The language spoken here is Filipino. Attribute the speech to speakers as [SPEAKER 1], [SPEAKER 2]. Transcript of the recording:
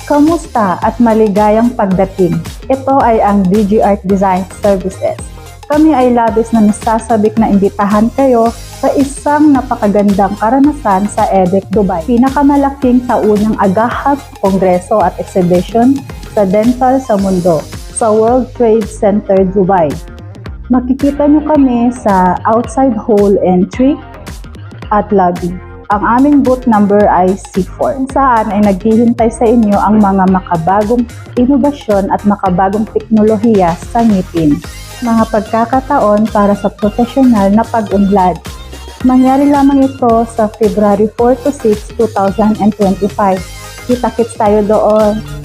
[SPEAKER 1] Kamusta at maligayang pagdating. Ito ay ang DG Art Design Services. Kami ay labis na nasasabik na imbitahan kayo sa isang napakagandang karanasan sa EDEC Dubai, pinakamalaking taunang agahap, kongreso at exhibition sa dental sa mundo, sa World Trade Center Dubai. Makikita nyo kami sa outside hall entry at lobby. Ang aming booth number ay C4, saan ay naghihintay sa inyo ang mga makabagong inobasyon at makabagong teknolohiya sa ngipin. Mga pagkakataon para sa profesional na pag-unlad. Mangyari lamang ito sa February 4 to 6, 2025. Kita-kits tayo doon.